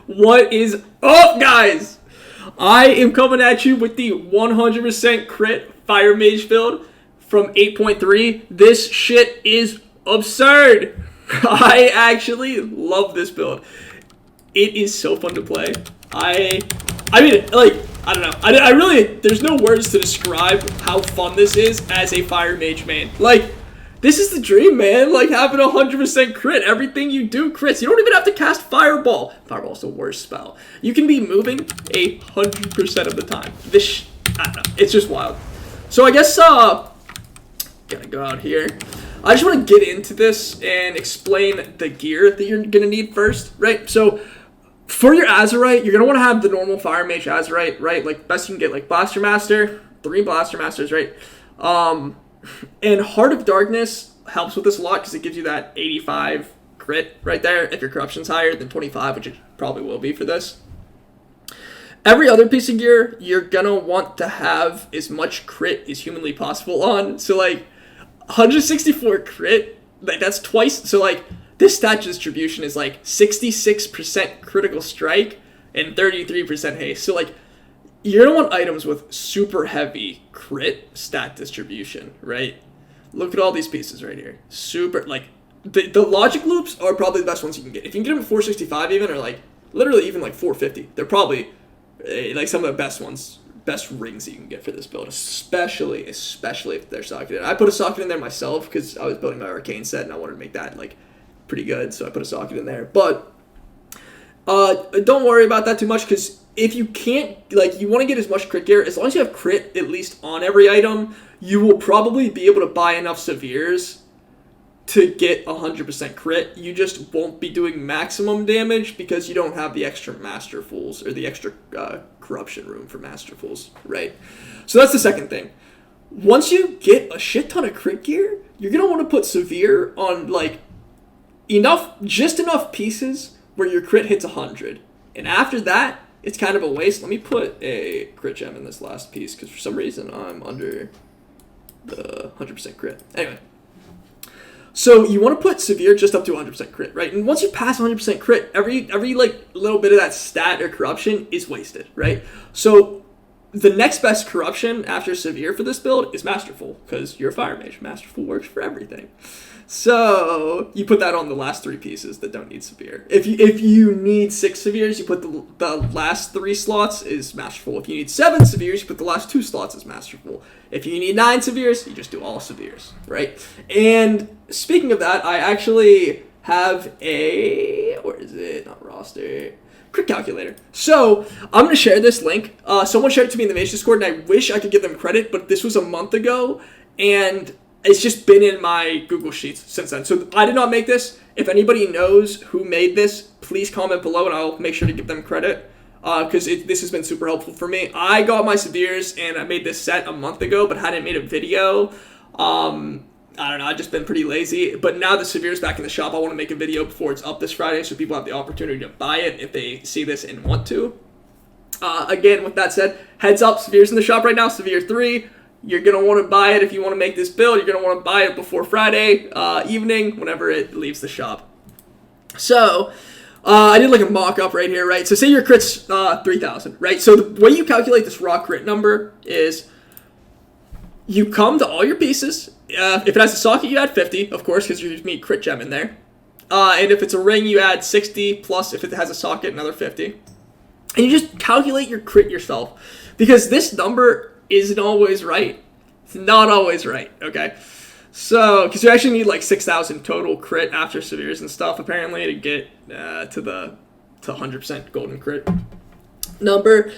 What is up, guys? I am coming at you with the 100% crit Fire Mage build from 8.3. This shit is absurd. I actually love this build. It is so fun to play. I mean, like, I don't know. I really, there's no words to describe how fun this is as a Fire Mage main. Like, this is the dream, man. Like, having 100% crit. Everything you do crits. You don't even have to cast Fireball. Fireball's the worst spell. You can be moving 100% of the time. I don't know. It's just wild. So I guess, gotta go out here. I just want to get into this and explain the gear that you're gonna need first, right? So, for your Azurite, you're gonna want to have the normal Fire Mage Azurite, right? Like, best you can get, like, Blaster Master, 3 Blaster Masters, right? And Heart of Darkness helps with this a lot because it gives you that 85 crit right there if your corruption's higher than 25, which it probably will be for this. Every other piece of gear, you're gonna want to have as much crit as humanly possible on. So, like, 164 crit, like, that's twice. So, like, this stat distribution is, like, 66% critical strike and 33% haste. So, like, you're going to want items with super heavy crit stat distribution, right? Look at all these pieces right here. Super, like, the logic loops are probably the best ones you can get. If you can get them at 465 even, or, like, literally even, like, 450, they're probably, like, some of the best ones, best rings that you can get for this build, especially if they're socketed. I put a socket in there myself because I was building my Arcane set, and I wanted to make that, like, pretty good, so I put a socket in there. But don't worry about that too much because if you can't, like, you want to get as much crit gear, as long as you have crit at least on every item, you will probably be able to buy enough Severes to get 100% crit. You just won't be doing maximum damage because you don't have the extra Masterfuls or the extra corruption room for Masterfuls, right? So that's the second thing. Once you get a shit ton of crit gear, you're going to want to put Severe on, like, just enough pieces where your crit hits 100. And after that, it's kind of a waste. Let me put a crit gem in this last piece because for some reason I'm under the 100% crit. Anyway, so you want to put Severe just up to 100% crit, right? And once you pass 100% crit, every like little bit of that stat or corruption is wasted, right? So the next best corruption after Severe for this build is Masterful because you're a Fire Mage. Masterful works for everything. So you put that on the last 3 pieces that don't need Severe. If you need 6 Severes, you put the last 3 slots is Masterful. If you need 7 Severes, you put the last 2 slots as Masterful. If you need 9 Severes, you just do all Severes, right? And speaking of that, I actually have where is it? Not roster. Crit calculator. So I'm going to share this link. Someone shared it to me in the Mage Discord, and I wish I could give them credit, but this was a month ago, and it's just been in my Google Sheets since then. So I did not make this. If anybody knows who made this, please comment below, and I'll make sure to give them credit, because this has been super helpful for me. I got my Severes, and I made this set a month ago, but hadn't made a video. I don't know, I've just been pretty lazy. But now the Severe's back in the shop, I want to make a video before it's up this Friday so people have the opportunity to buy it if they see this and want to. Again, with that said, heads up, Severe's in the shop right now, Severe 3. You're going to want to buy it if you want to make this build. You're going to want to buy it before Friday evening, whenever it leaves the shop. So, I did like a mock-up right here, right? So say your crit's 3,000, right? So the way you calculate this raw crit number is you come to all your pieces. If it has a socket, you add 50, of course, because you're using a crit gem in there. And if it's a ring, you add 60, plus if it has a socket, another 50. And you just calculate your crit yourself. Because this number isn't always right. It's not always right, okay? So, because you actually need like 6,000 total crit after Severes and stuff, apparently, to get to 100% golden crit number.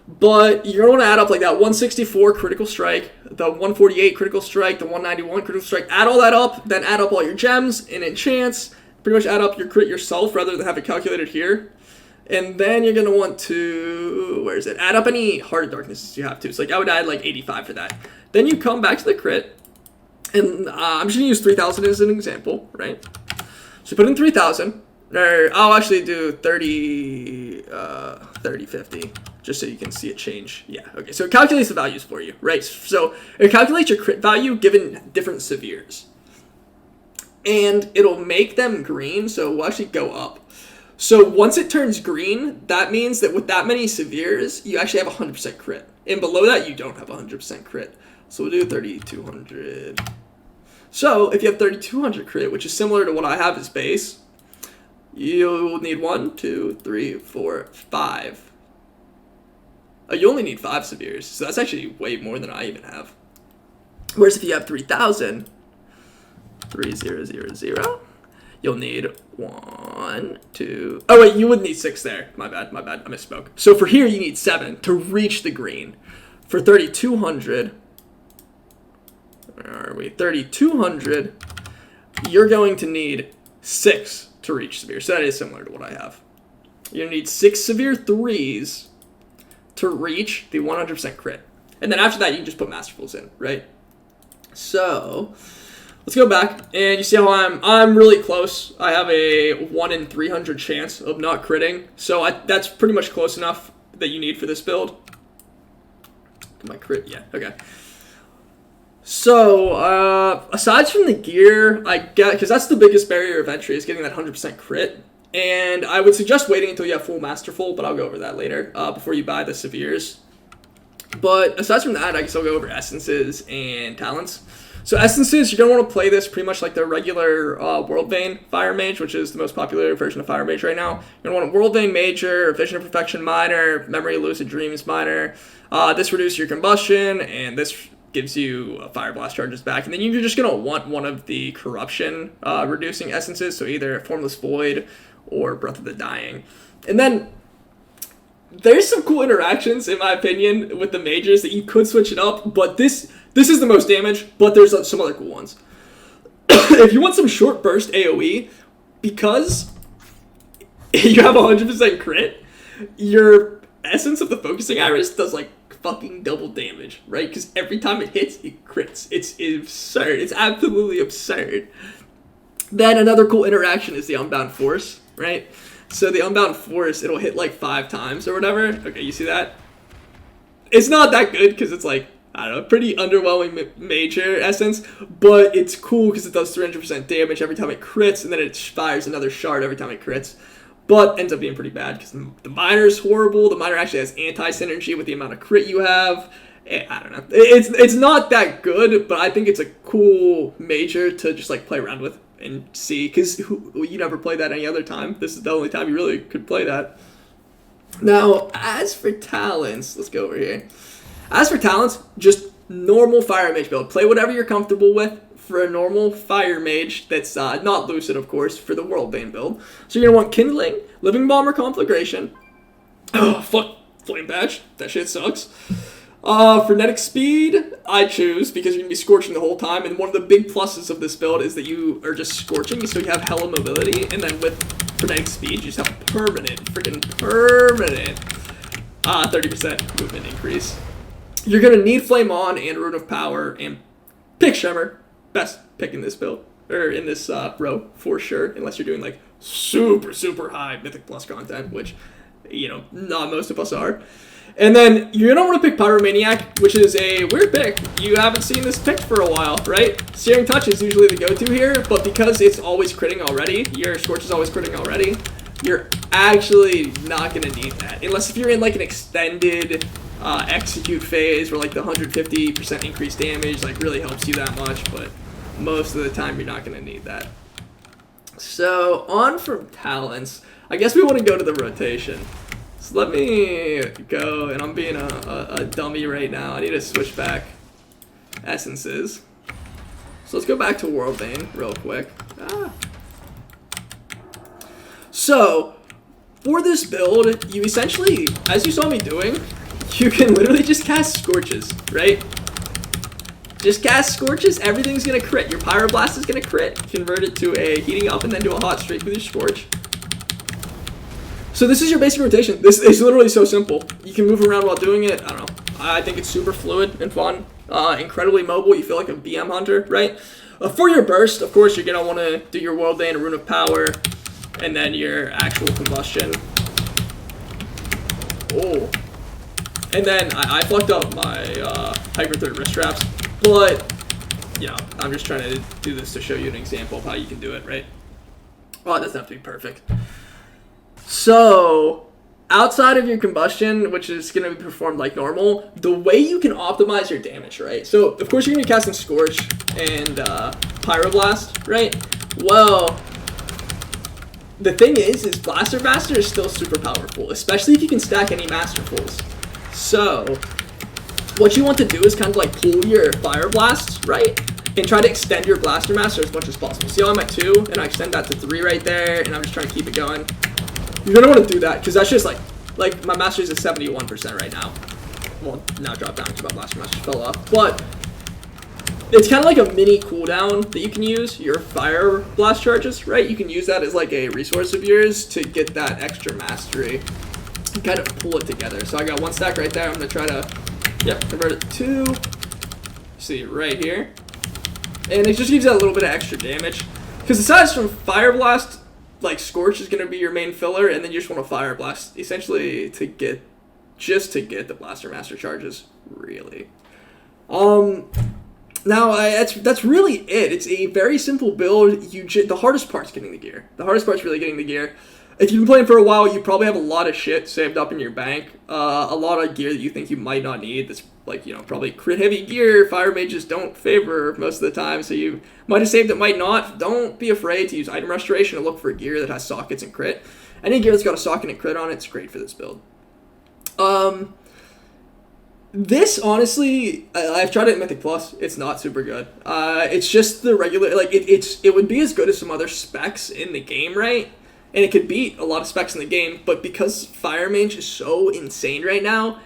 But you're going to want to add up like that 164 critical strike, the 148 critical strike, the 191 critical strike. Add all that up, then add up all your gems and enchants. Pretty much add up your crit yourself rather than have it calculated here. And then you're going to want to, where is it? Add up any Heart of Darknesses you have to. So like I would add like 85 for that. Then you come back to the crit. And I'm just going to use 3,000 as an example, right? So put in 3,000. Or I'll actually do 30, 50, just so you can see it change. Yeah, okay. So it calculates the values for you, right? So it calculates your crit value given different Severes. And it'll make them green, so we'll actually go up. So once it turns green, that means that with that many severes, you actually have 100% crit. And below that, you don't have 100% crit. So we'll do 3,200. So if you have 3,200 crit, which is similar to what I have as base, you'll need 1, 2, 3, 4, 5. You only need 5 severes, so that's actually way more than I even have. Whereas if you have 3,000, 3,000, you'll need 1, 2. Oh wait, you would need 6 there. My bad, I misspoke. So for here, you need 7 to reach the green. For 3,200, where are we? 3,200, you're going to need 6 to reach severe. So that is similar to what I have. You're going to need 6 severe 3s to reach the 100% crit. And then after that, you can just put Masterfuls in, right? So let's go back, and you see how I'm really close. I have a 1 in 300 chance of not critting. So that's pretty much close enough that you need for this build. My crit, yeah, okay. So, aside from the gear, I get, because that's the biggest barrier of entry, is getting that 100% crit. And I would suggest waiting until you have full Masterful, but I'll go over that later, before you buy the Severes. But aside from that, I guess I'll go over Essences and Talents. So Essences, you're going to want to play this pretty much like the regular World Vein Fire Mage, which is the most popular version of Fire Mage right now. You're going to want a World Vein Major, Vision of Perfection Minor, Memory of Lucid Dreams Minor. This reduces your combustion, and this gives you Fire Blast charges back. And then you're just going to want one of the corruption reducing essences, so either Formless Void or Breath of the Dying. And then there's some cool interactions, in my opinion, with the mages that you could switch it up, but this is the most damage, but there's some other cool ones. If you want some short burst AoE, because you have 100% crit, your Essence of the Focusing Iris does like fucking double damage, right? Because every time it hits, it crits. It's absurd. It's absolutely absurd. Then another cool interaction is the Unbound Force, right? So the Unbound Force, it'll hit like 5 times or whatever. Okay, you see that? It's not that good because it's like, I don't know, pretty underwhelming major essence, but it's cool because it does 300% damage every time it crits, and then it fires another shard every time it crits. But ends up being pretty bad because the Minor is horrible. The Minor actually has anti-synergy with the amount of crit you have. I don't know. It's not that good, but I think it's a cool major to just like play around with and see, because you never play that any other time. This is the only time you really could play that. Now, as for talents, let's go over here. As for talents, just normal Fire Mage build. Play whatever you're comfortable with for a normal Fire Mage that's not Lucid, of course, for the World Bane build. So you're going to want Kindling, Living Bomb or Conflagration. Oh, fuck. Flame Patch. That shit sucks. Frenetic Speed, I choose because you're going to be scorching the whole time, and one of the big pluses of this build is that you are just scorching, so you have hella mobility, and then with Frenetic Speed, you just have permanent 30% movement increase. You're going to need Flame On and Rune of Power, and pick Shimmer. Best pick in this build, or in this row, for sure, unless you're doing like super, super high Mythic Plus content, which, you know, not most of us are. And then you're going to want to pick Pyromaniac, which is a weird pick. You haven't seen this pick for a while, right? Searing Touch is usually the go-to here, but because it's always critting already, your Scorch is always critting already, you're actually not going to need that. Unless if you're in like an extended execute phase where like the 150% increased damage like really helps you that much, but most of the time you're not going to need that. So on from talents, I guess we want to go to the rotation. So let me go, and I'm being a dummy right now. I need to switch back essences. So let's go back to World Bane real quick. So for this build, you essentially, as you saw me doing, you can literally just cast Scorches, right? Just cast Scorches, everything's gonna crit. Your Pyroblast is gonna crit, convert it to a Heating Up, and then do a Hot Streak with your Scorch. So this is your basic rotation. This is literally so simple. You can move around while doing it. I don't know. I think it's super fluid and fun. Incredibly mobile. You feel like a BM hunter, right? For your burst, of course, you're going to want to do your World Bane, Rune of Power, and then your actual combustion. Oh. And then I fucked up my Hyper Third wrist straps, but, you know, I'm just trying to do this to show you an example of how you can do it, right? Well, it doesn't have to be perfect. So, outside of your combustion, which is going to be performed like normal, the way you can optimize your damage, right? So, of course, you're going to be casting Scorch and Pyroblast, right? Well, the thing is Blaster Master is still super powerful, especially if you can stack any Masterfuls. So, what you want to do is kind of like pull your Fire Blasts, right? And try to extend your Blaster Master as much as possible. See how I'm at 2, and I extend that to 3 right there, and I'm just trying to keep it going. You're going to want to do that, because that's just like my Master is at 71% right now. Well, now dropped down because my Blaster Master fell off. But it's kind of like a mini cooldown that you can use, your Fire Blast charges, right? You can use that as like a resource of yours to get that extra mastery and kind of pull it together. So I got 1 stack right there. I'm going to try to, convert it to 2. See, right here. And it just gives that a little bit of extra damage. Because aside from Fire Blast, like Scorch is going to be your main filler, and then you just want to Fire Blast essentially to get the Blaster Master charges, really. Now, that's really it. It's a very simple build. The hardest part's getting the gear. The hardest part's really getting the gear. If you've been playing for a while, you probably have a lot of shit saved up in your bank. A lot of gear that you think you might not need. That's like, probably crit heavy gear. Fire mages don't favor most of the time, so you might have saved it, might not. Don't be afraid to use item restoration and look for gear that has sockets and crit. Any gear that's got a socket and crit on it's great for this build. This, honestly, I've tried it in Mythic Plus. It's not super good. It's just the regular, like, it would be as good as some other specs in the game, right? And it could beat a lot of specs in the game, but because Fire Mage is so insane right now,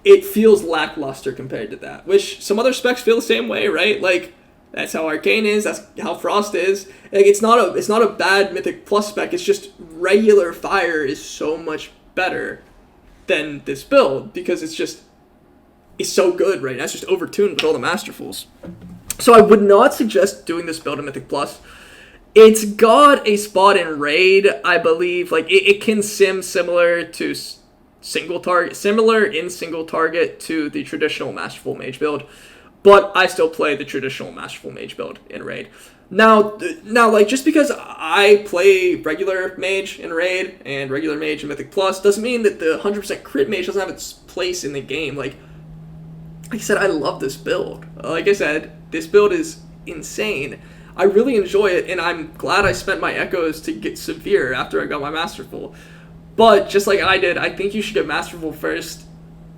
it feels lackluster compared to that, which some other specs feel the same way, right? Like, that's how Arcane is, that's how Frost is. Like, it's not a bad Mythic Plus spec, it's just regular Fire is so much better than this build, because it's so good right now. It's just overtuned with all the Masterfuls. So I would not suggest doing this build in Mythic Plus. It's got a spot in Raid, I believe. Like, it can sim similar to single target to the traditional Masterful Mage build, but I still play the traditional Masterful Mage build in Raid. Now, like, just because I play regular Mage in Raid and regular Mage in Mythic Plus doesn't mean that the 100% crit Mage doesn't have its place in the game. Like I said, I love this build. Like I said, this build is insane. I really enjoy it, and I'm glad I spent my Echoes to get Severe after I got my Masterful. But just like I did, I think you should get Masterful first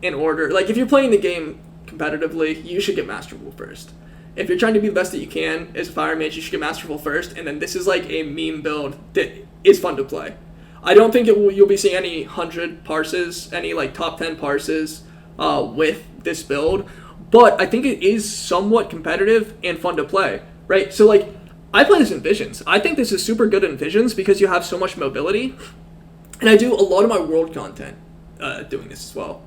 in order. Like, if you're playing the game competitively, you should get Masterful first. If you're trying to be the best that you can as a Fire Mage, you should get Masterful first, and then this is like a meme build that is fun to play. I don't think you'll be seeing any 100 parses, any like top 10 parses with this build, but I think it is somewhat competitive and fun to play, right? So like, I play this in Visions. I think this is super good in Visions because you have so much mobility, and I do a lot of my world content doing this as well.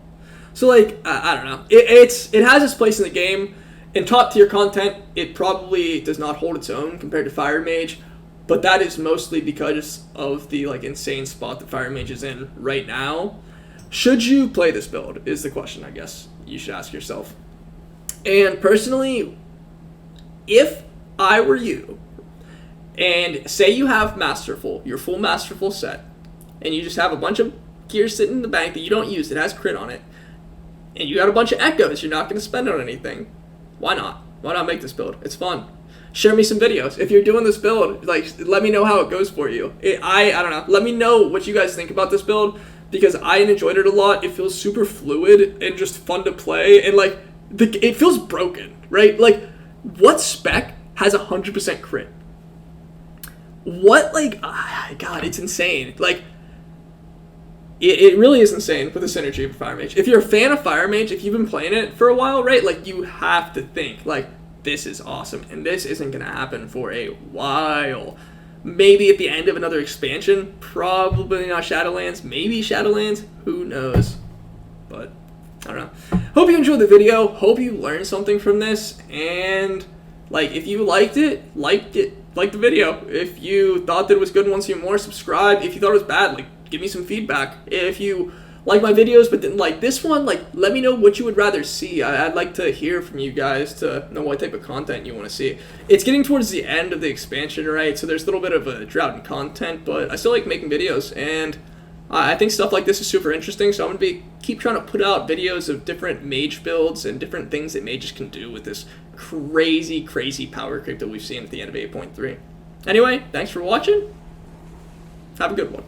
So like, I don't know, it has its place in the game. In top tier content, it probably does not hold its own compared to Fire Mage, but that is mostly because of the like insane spot that Fire Mage is in right now. Should you play this build is the question, I guess you should ask yourself. And personally, if I were you, and say you have Masterful, your full Masterful set, and you just have a bunch of gear sitting in the bank that you don't use that has crit on it, and you got a bunch of Echoes you're not going to spend on anything, why not? Why not make this build? It's fun. Share me some videos. If you're doing this build, like, let me know how it goes for you. I don't know. Let me know what you guys think about this build, because I enjoyed it a lot. It feels super fluid and just fun to play, and like it feels broken, right? Like, what spec has 100% crit? What, like, God, it's insane. Like, it really is insane with the synergy of Fire Mage. If you're a fan of Fire Mage, if you've been playing it for a while, right, like, you have to think, like, this is awesome, and this isn't going to happen for a while. Maybe at the end of another expansion, probably not Shadowlands, maybe Shadowlands, who knows, but I don't know. Hope you enjoyed the video, hope you learned something from this, and, like, if you liked it, like the video. If you thought that it was good and want to see more, subscribe. If you thought it was bad, like, give me some feedback. If you like my videos but didn't like this one, like, let me know what you would rather see. I'd like to hear from you guys to know what type of content you want to see. It's getting towards the end of the expansion, right? So there's a little bit of a drought in content, but I still like making videos, and I think stuff like this is super interesting, so I'm going to keep trying to put out videos of different mage builds and different things that mages can do with this crazy, crazy power creep that we've seen at the end of 8.3. Anyway, thanks for watching. Have a good one.